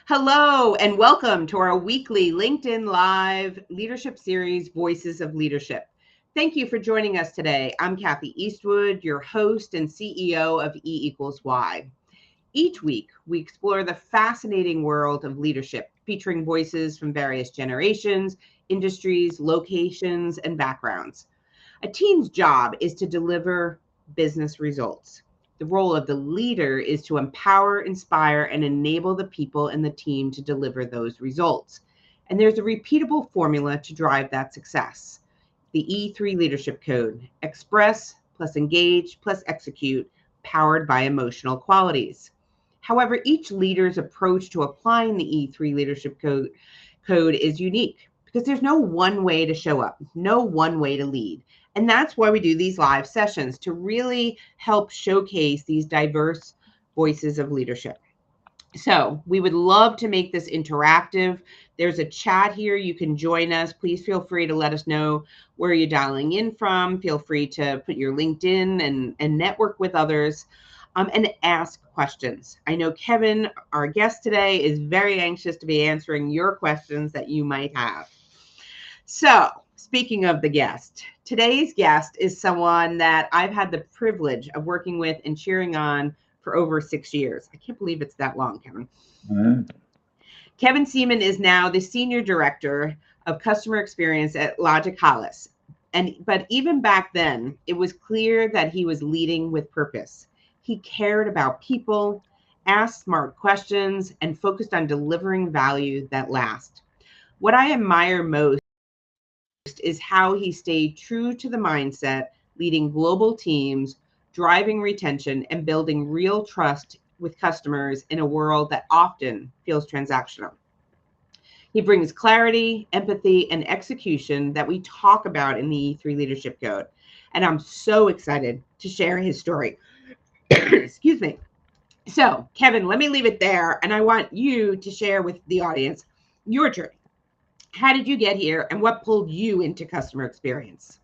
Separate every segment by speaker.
Speaker 1: Hello, and welcome to our weekly LinkedIn Live leadership series, Voices of Leadership. Thank you for joining us today. I'm Kathy Eastwood, your host and CEO of E=Y. Each week, we explore the fascinating world of leadership, featuring voices from various generations, industries, locations, and backgrounds. A team's job is to deliver business results. The role of the leader is to empower, inspire, and enable the people in the team to deliver those results. And there's a repeatable formula to drive that success. The E3 Leadership Code: express plus engage plus execute, powered by emotional qualities. However, each leader's approach to applying the E3 Leadership Code is unique because there's no one way to show up, no one way to lead. And that's why we do these live sessions, to really help showcase these diverse voices of leadership. So we would love to make this interactive. There's a chat here. You can join us. Please feel free to let us know where you're dialing in from. Feel free to put your LinkedIn and network with others, and ask questions. I know Kevin, our guest today, is very anxious to be answering your questions that you might have. So, speaking of the guest, today's guest is someone that I've had the privilege of working with and cheering on for over 6 years. I can't believe it's that long, Kevin. Kevin Seaman is now the Senior Director of Customer Experience at Logic Hollis. But even back then, it was clear that he was leading with purpose. He cared about people, asked smart questions, and focused on delivering value that lasts. What I admire most is how he stayed true to the mindset, leading global teams, driving retention, and building real trust with customers in a world that often feels transactional. He brings clarity, empathy, and execution that we talk about in the E3 Leadership Code. And I'm so excited to share his story. Excuse me. So, Kevin, let me leave it there. And I want you to share with the audience your journey. How did you get here, and what pulled you into customer experience?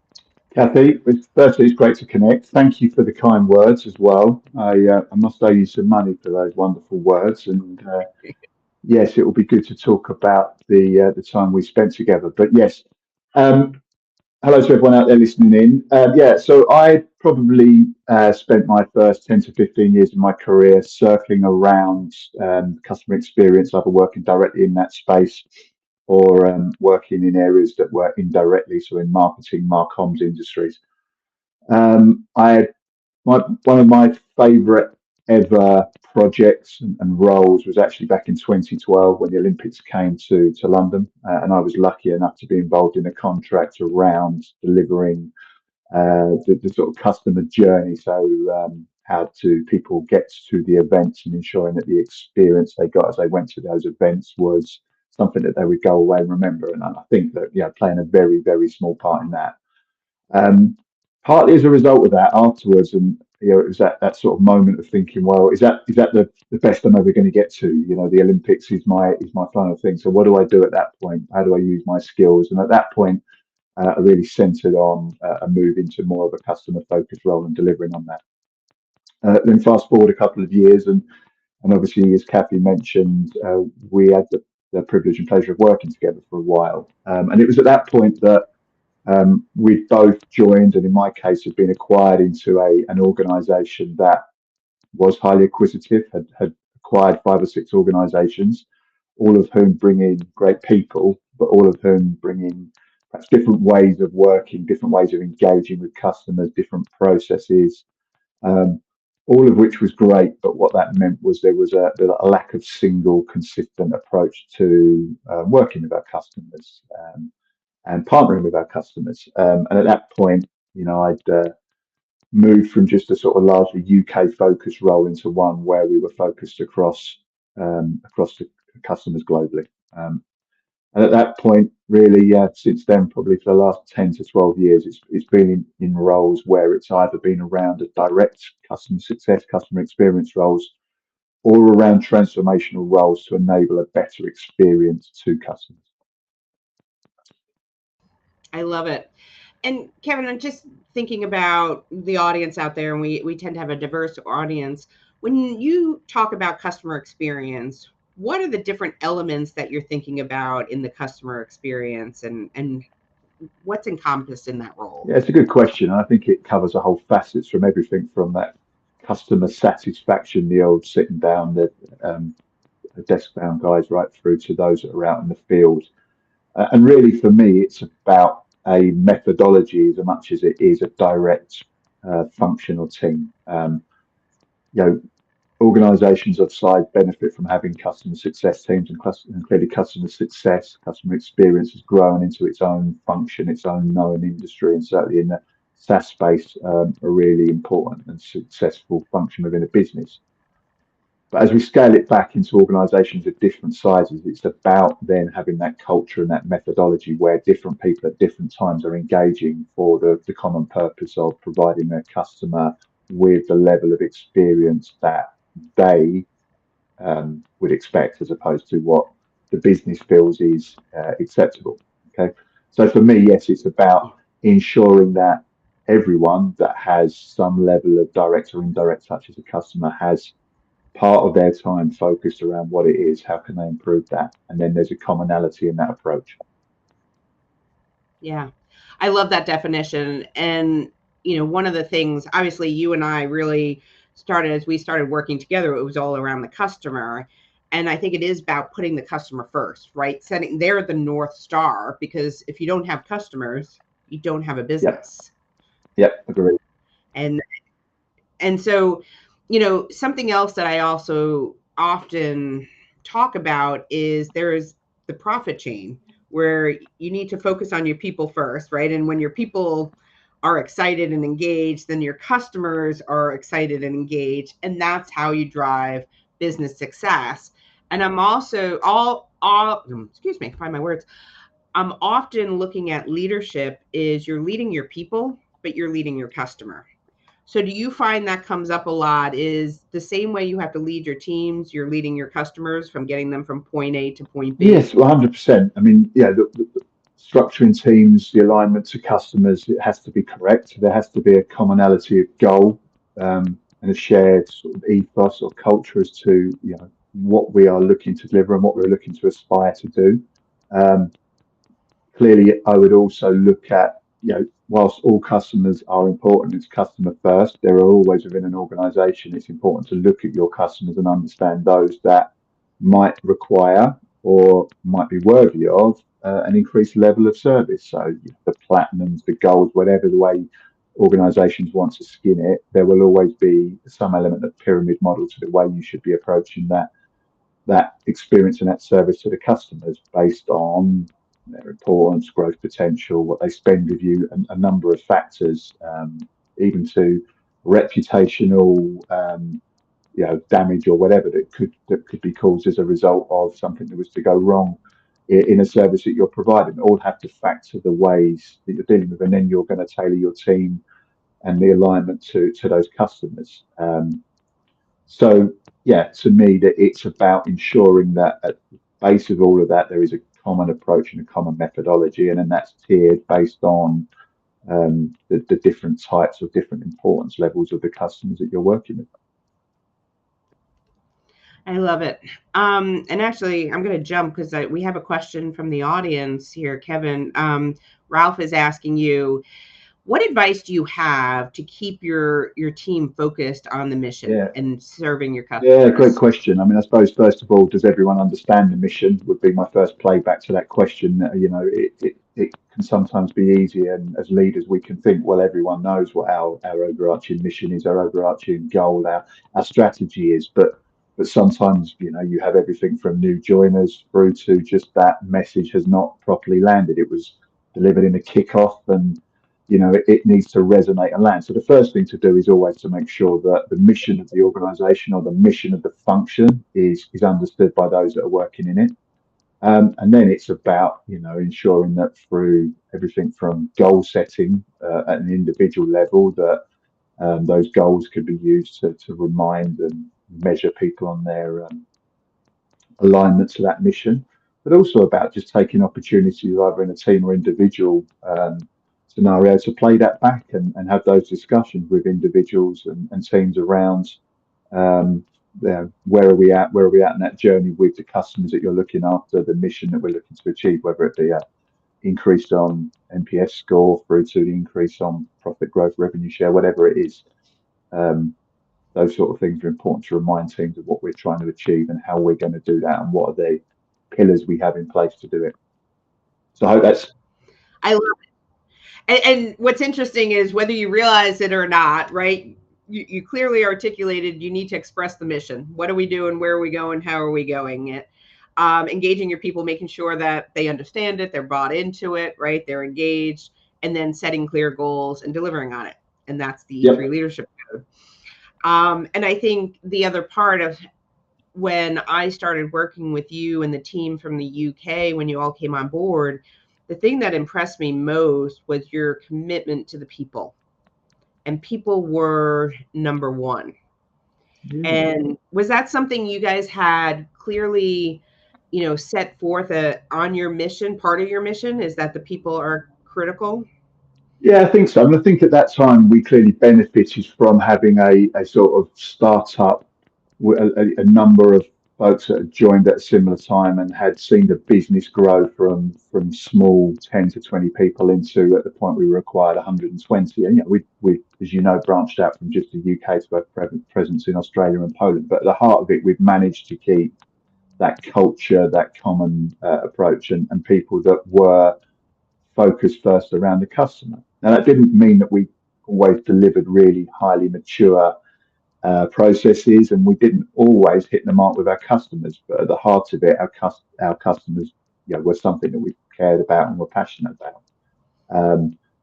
Speaker 2: Kathy, firstly, it's great to connect. Thank you for the kind words as well. I must owe you some money for those wonderful words. And yes, it will be good to talk about the time we spent together. But yes, um, hello to everyone out there listening in. Yeah, so I probably spent my first 10 to 15 years of my career circling around customer experience, either working directly in that space or working in areas that were indirectly, so in marketing, marcoms industries. I one of my favourite ever projects and roles was actually back in 2012 when the Olympics came to London, and I was lucky enough to be involved in a contract around delivering the sort of customer journey. So how do people get to the events and ensuring that the experience they got as they went to those events was something that they would go away and remember. And I think that playing a very small part in that. Um, Partly as a result of that afterwards, and it was that sort of moment of thinking, well, is that the best I'm ever going to get to? The Olympics is my final thing. So what do I do at that point? How do I use my skills? And at that point, I really centered on a move into more of a customer focused role and delivering on that. Then fast forward a couple of years, and obviously, as Kathy mentioned, we had the privilege and pleasure of working together for a while. And it was at that point that we both joined, and in my case, had been acquired into an organisation that was highly acquisitive, had acquired 5 or 6 organisations, all of whom bring in great people, but all of whom bring in perhaps different ways of working, different ways of engaging with customers, different processes, um, all of which was great. But what that meant was there was a lack of single consistent approach to working with our customers and partnering with our customers. And at that point, I'd moved from just a sort of largely UK focused role into one where we were focused across the customers globally. And at that point, really, since then, probably for the last 10 to 12 years, it's been in roles where it's either been around a direct customer success, customer experience roles, or around transformational roles to enable a better experience to customers.
Speaker 1: I love it. And Kevin, I'm just thinking about the audience out there, and we tend to have a diverse audience. When you talk about customer experience, what are the different elements that you're thinking about in the customer experience, and what's encompassed in that role?
Speaker 2: Yeah, it's a good question. I think it covers a whole facets from everything from that customer satisfaction, the old sitting down, um, the desk-bound guys, right through to those that are out in the field. And really, for me, it's about a methodology as much as it is a direct function or team. You know, organizations of size benefit from having customer success teams, and clearly customer success, customer experience has grown into its own function, its own known industry, and certainly in the SaaS space, a really important and successful function within a business. But as we scale it back into organizations of different sizes, it's about then having that culture and that methodology where different people at different times are engaging for the common purpose of providing their customer with the level of experience that they would expect, as opposed to what the business feels is acceptable. Okay. So for me, yes, it's about ensuring that everyone that has some level of direct or indirect touch as a customer has part of their time focused around what it is, how can they improve that, and then there's a commonality in that approach.
Speaker 1: Yeah, I love that definition. And, one of the things, obviously, you and I really started as we started working together, it was all around the customer. And I think it is about putting the customer first, right? Setting, they're the North Star, because if you don't have customers, you don't have a
Speaker 2: Yep,
Speaker 1: business.
Speaker 2: yep, agree.
Speaker 1: And so, something else that I also often talk about is there's the profit chain, where you need to focus on your people first, right? And when your people are excited and engaged, then your customers are excited and engaged, and that's how you drive business success. And I'm also all excuse me, find my words. I'm often looking at leadership is you're leading your people, but you're leading your customer. So do you find that comes up a lot, is the same way you have to lead your teams, you're leading your customers from getting them from point A to point B?
Speaker 2: Yes, 100%. I mean, yeah, the structuring teams, the alignment to customers, it has to be correct. There has to be a commonality of goal, and a shared sort of ethos or culture as to what we are looking to deliver and what we're looking to aspire to do. Um, Clearly, I would also look at, whilst all customers are important, it's customer first. There are always within an organization, it's important to look at your customers and understand those that might require or might be worthy of an increased level of service. So the platinums, the golds, whatever the way organizations want to skin it, there will always be some element of pyramid model to the way you should be approaching that experience and that service to the customers based on their importance, growth potential, what they spend with you, and a number of factors, even to reputational, damage or whatever that could be caused as a result of something that was to go wrong in a service that you're providing. All have to factor the ways that you're dealing with, and then you're going to tailor your team and the alignment to those customers. So yeah, to me, that it's about ensuring that at the base of all of that, there is a common approach and a common methodology, and then that's tiered based on the different types of different importance levels of the customers that you're working with.
Speaker 1: I love it. And actually, I'm going to jump because we have a question from the audience here, Kevin. Ralph is asking you, what advice do you have to keep your team focused on the mission
Speaker 2: Yeah,
Speaker 1: and serving your
Speaker 2: yeah, great
Speaker 1: customers?
Speaker 2: question. I mean, I suppose first of all, does everyone understand the mission? Would be my first playback to that question. It can sometimes be easy, and as leaders, we can think, well, everyone knows what our overarching mission is, our overarching goal, our strategy is, but sometimes you have everything from new joiners through to just that message has not properly landed. It was delivered in a kickoff, and it needs to resonate and land. So the first thing to do is always to make sure that the mission of the organization or the mission of the function is understood by those that are working in it. And then it's about ensuring that through everything from goal setting at an individual level, that those goals can be used to remind and measure people on their alignment to that mission, but also about just taking opportunities either in a team or individual scenario to play that back and have those discussions with individuals and teams around. where are we at? Where are we at in that journey with the customers that you're looking after, the mission that we're looking to achieve, whether it be a increase on NPS score through to the increase on profit growth, revenue share, whatever it is. Those sort of things are important to remind teams of what we're trying to achieve and how we're going to do that and what are the pillars we have in place to do it. So I hope that's.
Speaker 1: I love it. And what's interesting is whether you realize it or not, right? You clearly articulated you need to express the mission. What are we doing? Where are we going? How are we going? It engaging your people, making sure that they understand it, they're bought into it, right? They're engaged, and then setting clear goals and delivering on it. And that's the
Speaker 2: Yep.
Speaker 1: E3 leadership code. And I think the other part of when I started working with you and the team from the UK, when you all came on board, the thing that impressed me most was your commitment to the people. And people were number one. And was that something you guys had clearly, set forth on your mission? Part of your mission is that the people are critical.
Speaker 2: Yeah, I think so. And I think at that time we clearly benefited from having a sort of startup, a number of folks that had joined at a similar time and had seen the business grow from small 10 to 20 people into at the point we required 120. And we as you know branched out from just the UK to have presence in Australia and Poland. But at the heart of it, we've managed to keep that culture, that common approach, and people that were focused first around the customer. Now, that didn't mean that we always delivered really highly mature processes, and we didn't always hit the mark with our customers. But at the heart of it, our customers, were something that we cared about and were passionate about.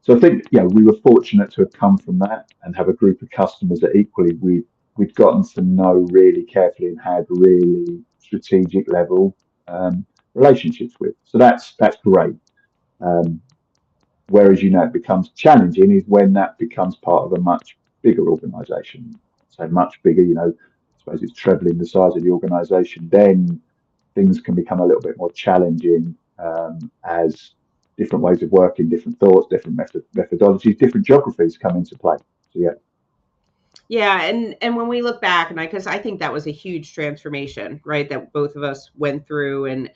Speaker 2: So I think, we were fortunate to have come from that and have a group of customers that equally we'd gotten to know really carefully and had really strategic level relationships with. So that's great. Um, Whereas, it becomes challenging is when that becomes part of a much bigger organisation. So much bigger, I suppose it's trebling the size of the organisation. Then things can become a little bit more challenging as different ways of working, different thoughts, different methodologies, different geographies come into play. So yeah.
Speaker 1: Yeah, and when we look back, and because I think that was a huge transformation, right, that both of us went through. And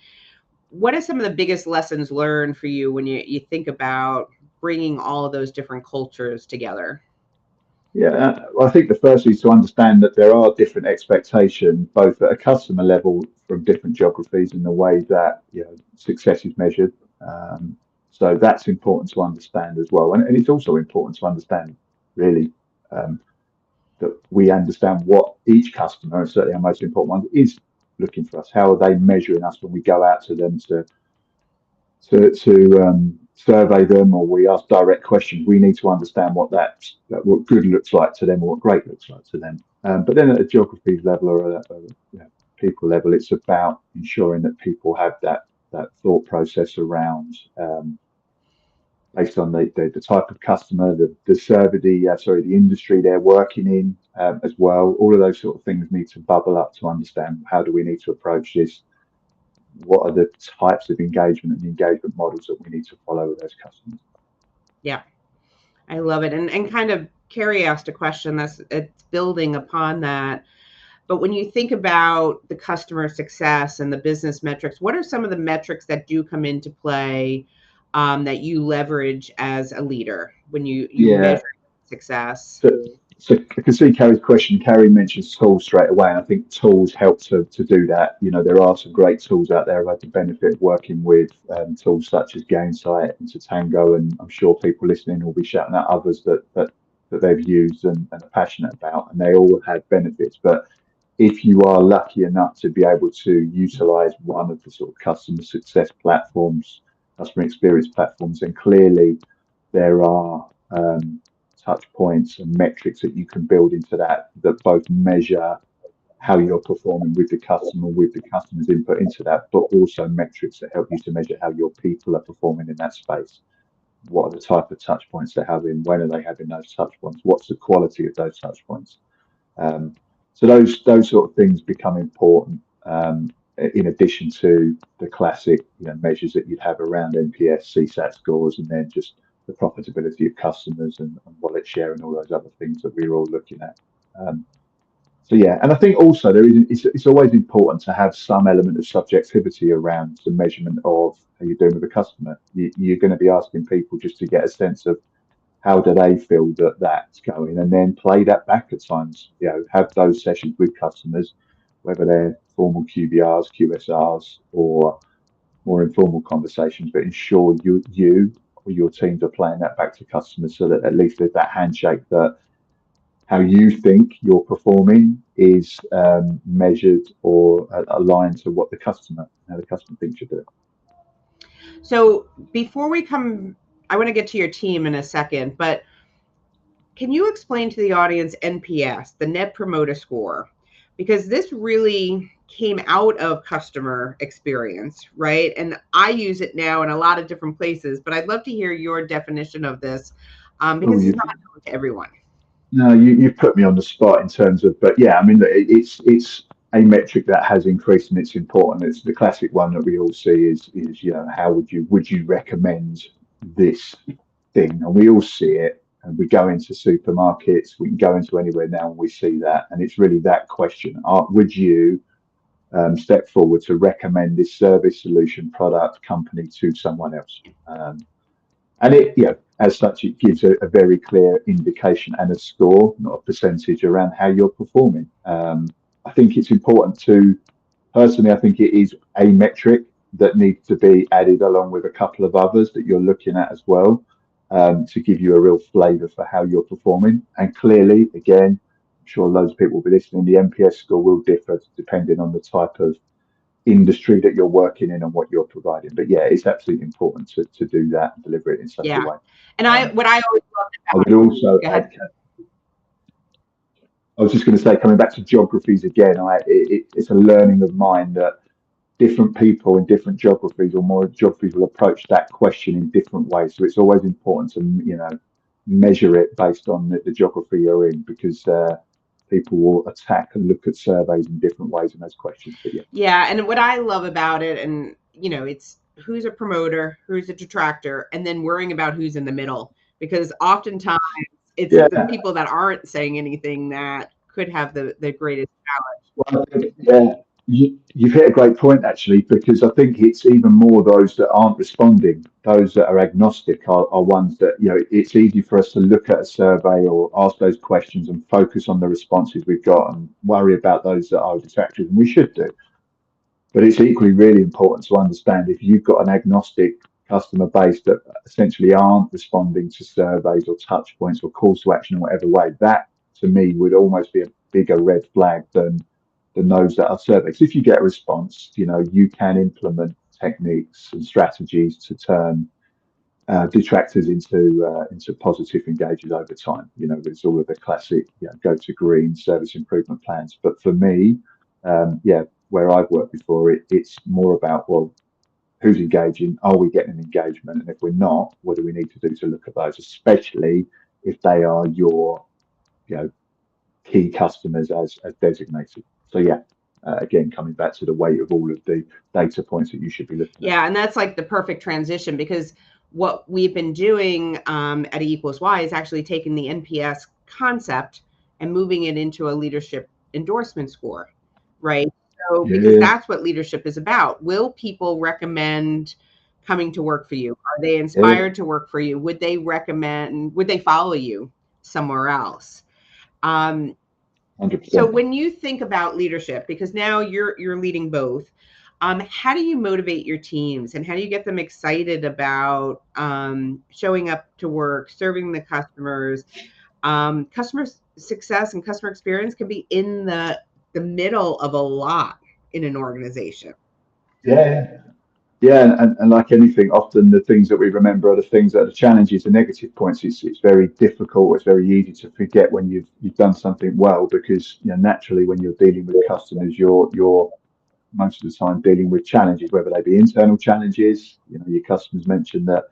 Speaker 1: what are some of the biggest lessons learned for you when you think about bringing all of those different cultures together?
Speaker 2: Yeah, I think the first is to understand that there are different expectations, both at a customer level from different geographies and the way that success is measured. So that's important to understand as well, and it's also important to understand really that we understand what each customer, and certainly our most important one, is looking for us. How are they measuring us when we go out to them to survey them, or we ask direct questions? We need to understand what good looks like to them or what great looks like to them. But then at a geography level or people level, it's about ensuring that people have that thought process around based on the type of customer, the server, the industry they're working in as well. All of those sort of things need to bubble up to understand how do we need to approach this. What are the types of engagement and engagement models that we need to follow with those customers?
Speaker 1: Yeah, I love it. And kind of Carrie asked a question it's building upon that. But when you think about the customer success and the business metrics, what are some of the metrics that do come into play that you leverage as a leader when you
Speaker 2: Yeah.
Speaker 1: measure success?
Speaker 2: So I can see Carrie's question. Carrie mentions tools straight away, and I think tools help to do that. There are some great tools out there. I've had the benefit of working with tools such as Gainsight and Tatango, and I'm sure people listening will be shouting out others that they've used and are passionate about, and they all have benefits. But if you are lucky enough to be able to utilize one of the sort of customer success platforms, customer experience platforms, then clearly there are touch points and metrics that you can build into that both measure how you're performing with the customer's input into that, but also metrics that help you to measure how your people are performing in that space. What are the type of touch points they're having? When are they having those touch points? What's the quality of those touch points? So those sort of things become important in addition to the classic measures that you'd have around NPS, CSAT scores, and then just the profitability of customers and wallet share and all those other things that we're all looking at. So yeah, and I think also it's always important to have some element of subjectivity around the measurement of how you're doing with a customer. You're going to be asking people just to get a sense of how do they feel that that's going, and then play that back at times. Have those sessions with customers, whether they're formal QBRs, QSRs, or more informal conversations, but ensure you or your teams are playing that back to customers so that at least there's that handshake that how you think you're performing is measured or aligned to what how the customer thinks you're doing.
Speaker 1: So before we come, I want to get to your team in a second, but can you explain to the audience NPS, the Net Promoter Score? Because this really came out of customer experience, right? And I use it now in a lot of different places, but I'd love to hear your definition of this because it's not known to everyone.
Speaker 2: No, you've put me on the spot in terms of, but yeah, I mean, it's a metric that has increased and it's important. It's the classic one that we all see is how would you recommend this thing? And we all see it, and we go into supermarkets, we can go into anywhere now, and we see that, and it's really that question: would you step forward to recommend this service, solution, product, company to someone else? And as such, it gives a very clear indication and a score, not a percentage, around how you're performing. I think it's important personally, I think it is a metric that needs to be added along with a couple of others that you're looking at as well, to give you a real flavour for how you're performing. And clearly, again, I'm sure loads of people will be listening, the NPS score will differ depending on the type of industry that you're working in and what you're providing. But yeah, it's absolutely important to do that and deliver it in such a way.
Speaker 1: And what I always loved about
Speaker 2: I would also add, I was just going to say, coming back to geographies again, it's a learning of mine that different people in different geographies or more geographies will approach that question in different ways. So it's always important to measure it based on the geography you're in, because people will attack and look at surveys in different ways in those questions. But
Speaker 1: yeah, and what I love about it, and it's who's a promoter, who's a detractor, and then worrying about who's in the middle, because oftentimes it's the people that aren't saying anything that could have the greatest challenge.
Speaker 2: Well, you've hit a great point, actually, because I think it's even more those that aren't responding, those that are agnostic are ones that, it's easy for us to look at a survey or ask those questions and focus on the responses we've got and worry about those that are detractors, and we should do. But it's equally really important to understand if you've got an agnostic customer base that essentially aren't responding to surveys or touch points or calls to action in whatever way, that to me would almost be a bigger red flag than those that are surveyed. So if you get a response, you can implement techniques and strategies to turn detractors into positive engagers over time. There's all of the classic go to green service improvement plans. But for me, where I've worked before, it's more about, well, who's engaging? Are we getting an engagement? And if we're not, what do we need to do to look at those, especially if they are your key customers as designated. So again, coming back to the weight of all of the data points that you should be looking at.
Speaker 1: Yeah, and that's like the perfect transition, because what we've been doing at E equals Y is actually taking the NPS concept and moving it into a leadership endorsement score, right? So because that's what leadership is about. Will people recommend coming to work for you? Are they inspired to work for you? Would they follow you somewhere else?
Speaker 2: 100%.
Speaker 1: So when you think about leadership, because now you're leading both, how do you motivate your teams, and how do you get them excited about showing up to work, serving the customers? Customer success and customer experience can be in the middle of a lot in an organization.
Speaker 2: Yeah, and like anything, often the things that we remember are the things that are the challenges, the negative points. It's very difficult. It's very easy to forget when you've done something well, because naturally when you're dealing with customers, you're most of the time dealing with challenges, whether they be internal challenges. Your customers mentioned that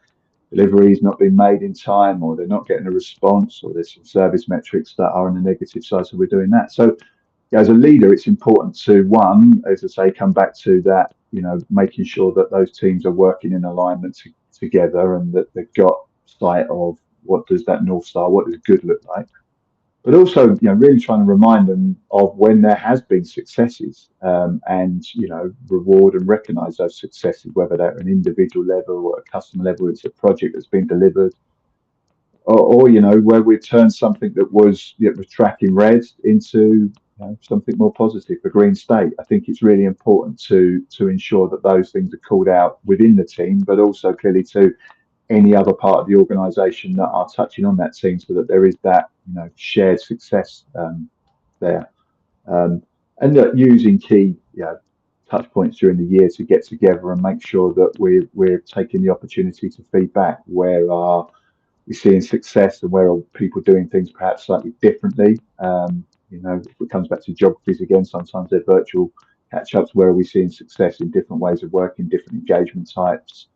Speaker 2: delivery's not been made in time, or they're not getting a response, or there's some service metrics that are on the negative side. So we're doing that. So as a leader, it's important to, one, as I say, come back to that, making sure that those teams are working in alignment together, and that they've got sight of what does that North Star, what does good look like. but also, really trying to remind them of when there has been successes, and, reward and recognize those successes, whether they're at an individual level or a customer level, it's a project that's been delivered, or where we've turned something that was tracking red into, something more positive, a green state. I think it's really important to ensure that those things are called out within the team, but also clearly to any other part of the organisation that are touching on that team, so that there is that, shared success, there. Um, and that using key, touch points during the year to get together and make sure that we're taking the opportunity to feedback where are we seeing success and where are people doing things perhaps slightly differently. If it comes back to geographies again, sometimes they're virtual catch ups. Where are we seeing success in different ways of working, different engagement types?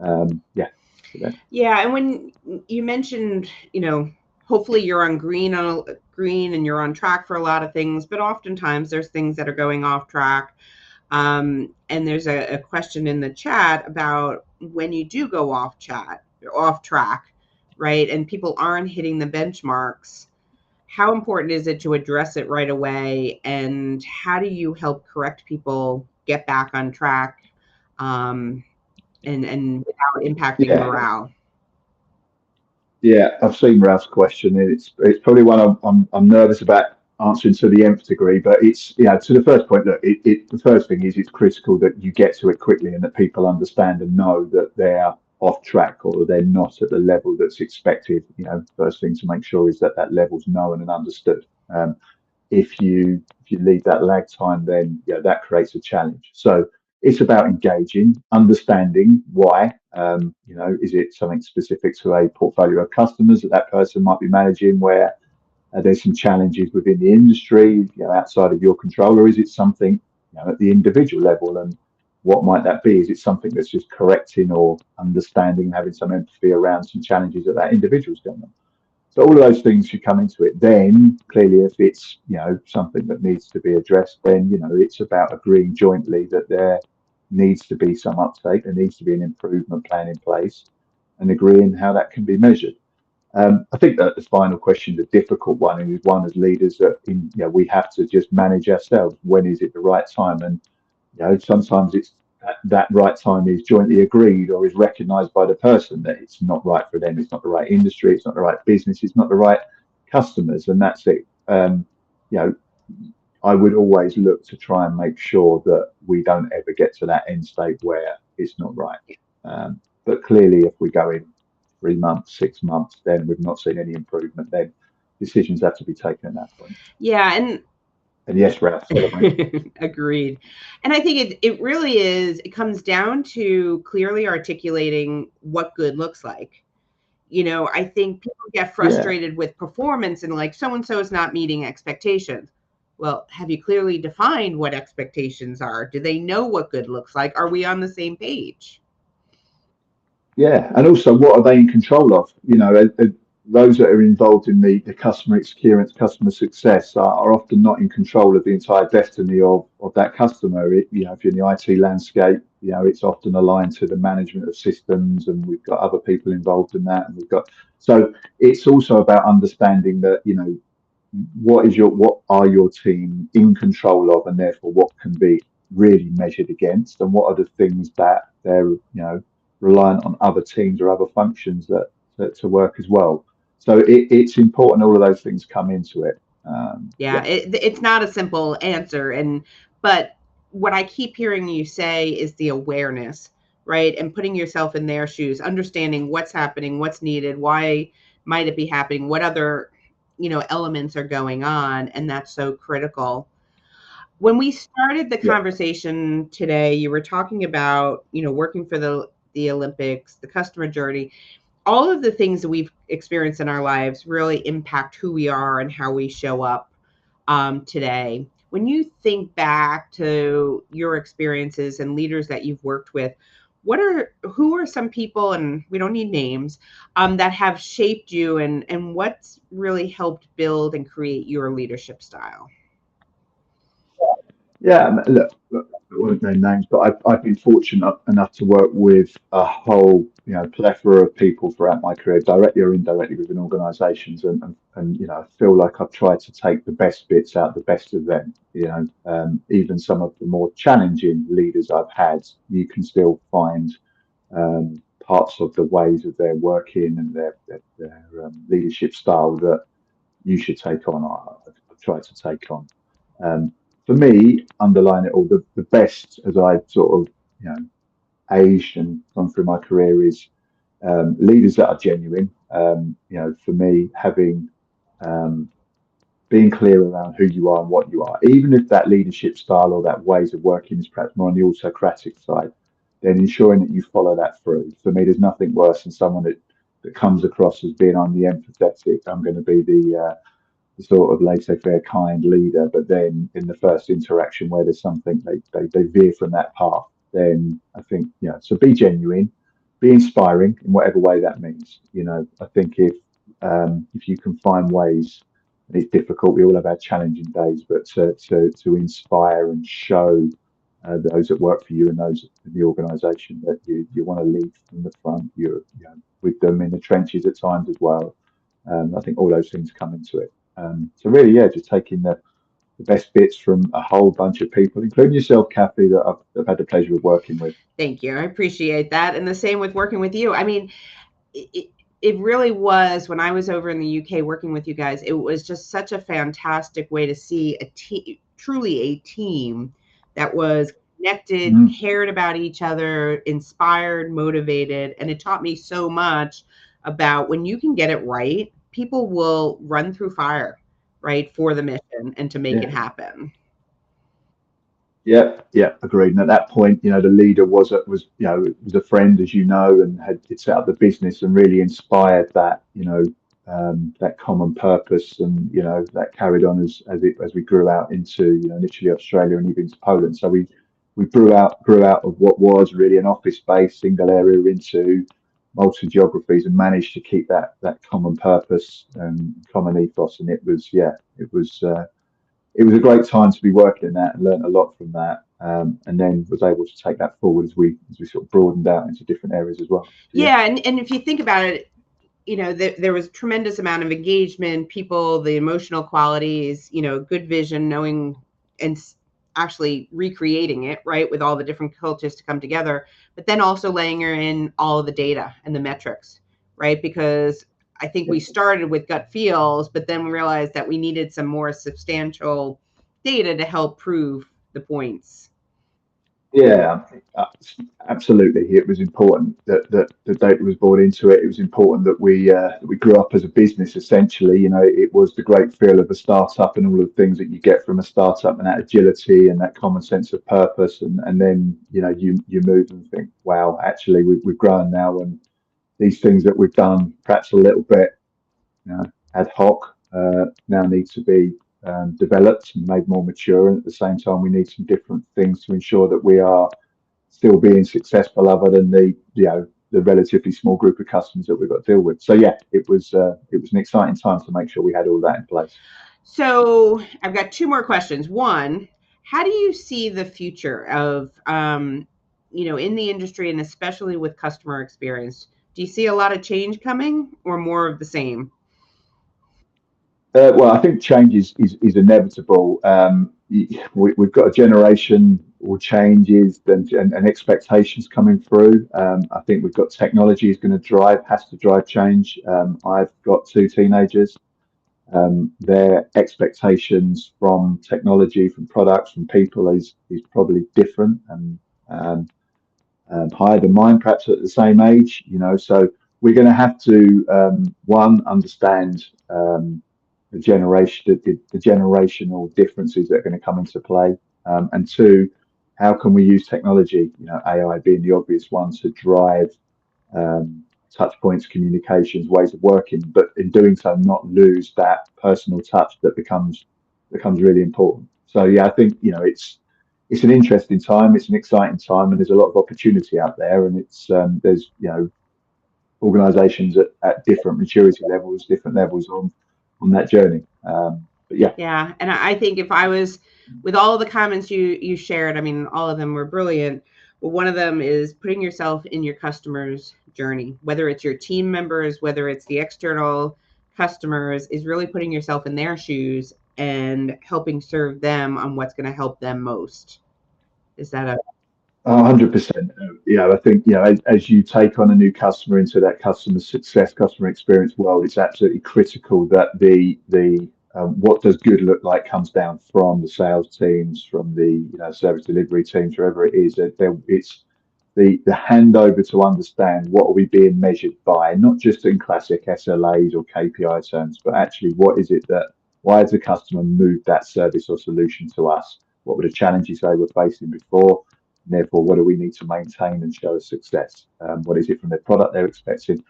Speaker 2: Yeah. So that,
Speaker 1: Yeah, and when you mentioned, hopefully you're on green and you're on track for a lot of things, but oftentimes there's things that are going off track. And there's a question in the chat about when you do go off track, right? And people aren't hitting the benchmarks. How important is it to address it right away? And how do you help correct people get back on track, and without impacting
Speaker 2: yeah.
Speaker 1: morale?
Speaker 2: Yeah, I've seen Ralph's question. It's probably one I'm nervous about answering to the nth degree, but it's, to the first point. Look, the first thing is it's critical that you get to it quickly and that people understand and know that they're off track or they're not at the level that's expected. First thing to make sure is that that level's known and understood. If you leave that lag time, then that creates a challenge. So it's about engaging, understanding why. Is it something specific to a portfolio of customers that that person might be managing, where there's some challenges within the industry, outside of your control, or is it something, at the individual level? And what might that be? Is it something that's just correcting or understanding, having some empathy around some challenges that that individual's going on? So all of those things should come into it. Then clearly, if it's, something that needs to be addressed, then, it's about agreeing jointly that there needs to be some uptake, there needs to be an improvement plan in place, and agreeing how that can be measured. I think that the final question, the difficult one, and is one as leaders that we have to just manage ourselves. When is it the right time? And sometimes it's that right time is jointly agreed or is recognised by the person that it's not right for them. It's not the right industry. It's not the right business. It's not the right customers, and that's it. You know, I would always look to try and make sure that we don't ever get to that end state where it's not right. But clearly, if we go in 3 months, 6 months, then we've not seen any improvement, then decisions have to be taken at that point.
Speaker 1: Yeah, and
Speaker 2: And yes, Ralph, celebrate.
Speaker 1: agreed. And I think it really is, it comes down to clearly articulating what good looks like. I think people get
Speaker 2: Yeah,
Speaker 1: frustrated with performance and like so and so is not meeting expectations. Well, have you clearly defined what expectations are? Do they know what good looks like? Are we on the same page?
Speaker 2: yeah, and also what are they in control of? Those that are involved in the customer experience, customer success are often not in control of the entire destiny of that customer. If you're in the IT landscape, it's often aligned to the management of systems, and we've got other people involved in that, and so it's also about understanding that, what are your team in control of, and therefore what can be really measured against, and what are the things that they're, reliant on other teams or other functions that to work as well. So it's important all of those things come into it.
Speaker 1: Yeah,
Speaker 2: Yeah,
Speaker 1: it's not a simple answer, but what I keep hearing you say is the awareness, right? And putting yourself in their shoes, understanding what's happening, what's needed, why might it be happening, what other, elements are going on, and that's so critical. When we started the
Speaker 2: yeah,
Speaker 1: conversation today, you were talking about, working for the Olympics, the customer journey, all of the things that we've experienced in our lives really impact who we are and how we show up, today. When you think back to your experiences and leaders that you've worked with, who are some people, and we don't need names, that have shaped you, and what's really helped build and create your leadership style?
Speaker 2: yeah. Look, I won't name names, but I've been fortunate enough to work with a whole plethora of people throughout my career, directly or indirectly within organisations, and I feel like I've tried to take the best bits out, the best of them. Even some of the more challenging leaders I've had, you can still find parts of the ways of their working and their leadership style that you should take on. I've tried to take on. Um, for me, underline it all, the best as I sort of aged and gone through my career is leaders that are genuine. For me, having um, being clear around who you are and what you are, even if that leadership style or that ways of working is perhaps more on the autocratic side, then ensuring that you follow that through. For me, there's nothing worse than someone that comes across as being I'm the empathetic, I'm going to be the sort of laissez-faire kind leader, but then in the first interaction where there's something they veer from that path, then I think, so be genuine, be inspiring in whatever way that means. I think if you can find ways, and it's difficult, we all have our challenging days, but to inspire and show those that work for you and those in the organisation that you want to lead from the front, you're with them in the trenches at times as well. I think all those things come into it. So really, yeah, just taking the best bits from a whole bunch of people, including yourself, Kathy, that I've had the pleasure of working with.
Speaker 1: Thank you. I appreciate that. And the same with working with you. I mean, it, it really was when I was over in the UK working with you guys, it was just such a fantastic way to see a team, truly a team that was connected,
Speaker 2: Mm,
Speaker 1: cared about each other, inspired, motivated. And it taught me so much about when you can get it right, people will run through fire, right, for the mission and to make it
Speaker 2: yeah.
Speaker 1: happen.
Speaker 2: Yeah, yeah, agreed. And at that point, the leader was a friend, as you know, and had set up the business and really inspired that, that common purpose, and that carried on as we grew out into, initially Australia and even to Poland. So we grew out of what was really an office-based single area into multi geographies and managed to keep that common purpose and common ethos. And it was, yeah, it was a great time to be working in that and learned a lot from that. And then was able to take that forward as we sort of broadened out into different areas as well. So yeah,
Speaker 1: Yeah, and if you think about it, there was a tremendous amount of engagement, people, the emotional qualities, good vision, knowing and actually recreating it, right, with all the different cultures to come together, but then also laying in all of the data and the metrics, right? Because I think
Speaker 2: yeah,
Speaker 1: we started with gut feels, but then we realized that we needed some more substantial data to help prove the points.
Speaker 2: yeah, uh, absolutely. It was important that the data was brought into it. It was important that we grew up as a business. Essentially, it was the great feel of a startup and all of the things that you get from a startup, and that agility and that common sense of purpose. And then you move and think, wow, actually we've grown now, and these things that we've done perhaps a little bit ad hoc now need to be developed and made more mature. And at the same time, we need some different things to ensure that we are still being successful, other than the relatively small group of customers that we've got to deal with. So yeah, it was an exciting time to make sure we had all that in place.
Speaker 1: So I've got two more questions. One, how do you see the future of, in the industry and especially with customer experience? Do you see a lot of change coming or more of the same?
Speaker 2: Well, I think change is inevitable. We've got a generation or changes and expectations coming through. I think we've got technology is going to has to drive change. I've got two teenagers. Their expectations from technology, from products, from people is probably different and um, higher than mine, perhaps at the same age. So we're going to have to one understand the generational differences that are going to come into play, and two, how can we use technology? AI being the obvious one to drive um, touch points, communications, ways of working, but in doing so, not lose that personal touch that becomes really important. So yeah, I think it's an interesting time, it's an exciting time, and there's a lot of opportunity out there, and there's organisations at different maturity levels, different levels on that journey. But yeah,
Speaker 1: Yeah, and I think if I was with all of the comments you shared, I mean, all of them were brilliant. But one of them is putting yourself in your customers' journey, whether it's your team members, whether it's the external customers, is really putting yourself in their shoes and helping serve them on what's going to help them most. Is that a
Speaker 2: 100%. I think, as you take on a new customer into that customer success, customer experience world, it's absolutely critical that the what does good look like comes down from the sales teams, from the service delivery teams, wherever it is. It's the handover to understand what are we being measured by, not just in classic SLAs or KPI terms, but actually why has the customer moved that service or solution to us? What were the challenges they were facing before? And therefore, what do we need to maintain and show as success? What is it from their product they're expecting?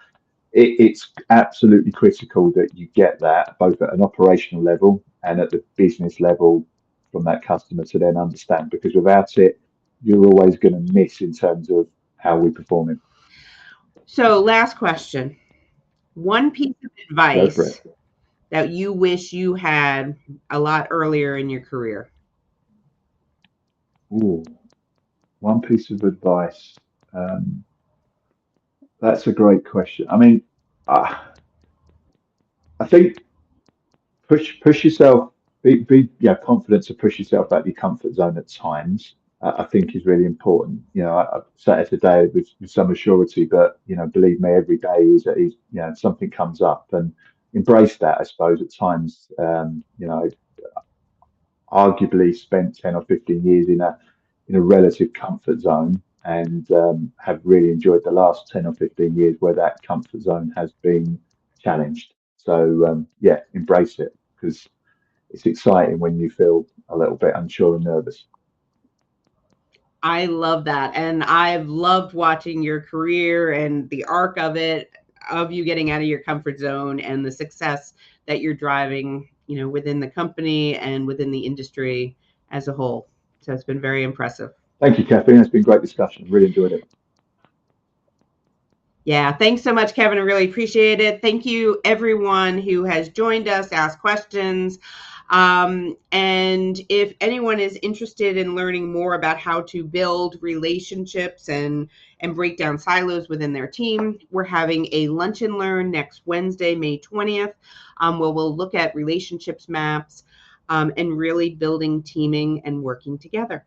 Speaker 2: It's absolutely critical that you get that both at an operational level and at the business level from that customer to then understand, because without it, you're always going to miss in terms of how we're performing.
Speaker 1: So, last question. One piece of
Speaker 2: Go for it.
Speaker 1: advice that you wish you had a lot earlier in your career.
Speaker 2: Ooh, one piece of advice. That's a great question. I mean, I think push yourself, be confident to push yourself out of your comfort zone at times. I think is really important. I've sat here today with some assurity, but believe me, every day is something comes up, and embrace that. I suppose at times, arguably spent 10 or 15 years in a relative comfort zone, and have really enjoyed the last 10 or 15 years where that comfort zone has been challenged. So embrace it, because it's exciting when you feel a little bit unsure and nervous.
Speaker 1: I love that. And I've loved watching your career and the arc of it, of you getting out of your comfort zone and the success that you're driving, within the company and within the industry as a whole. So it's been very impressive.
Speaker 2: Thank you, Kathleen. It's been a great discussion. Really enjoyed it.
Speaker 1: Yeah, thanks so much, Kevin. I really appreciate it. Thank you, everyone who has joined us, asked questions. And if anyone is interested in learning more about how to build relationships and break down silos within their team, we're having a lunch and learn next Wednesday, May 20th, where we'll look at relationships maps and really building teaming and working together.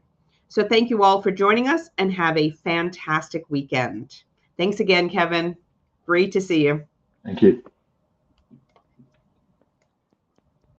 Speaker 1: So thank you all for joining us, and have a fantastic weekend. Thanks again, Kevin. Great to see you.
Speaker 2: Thank you.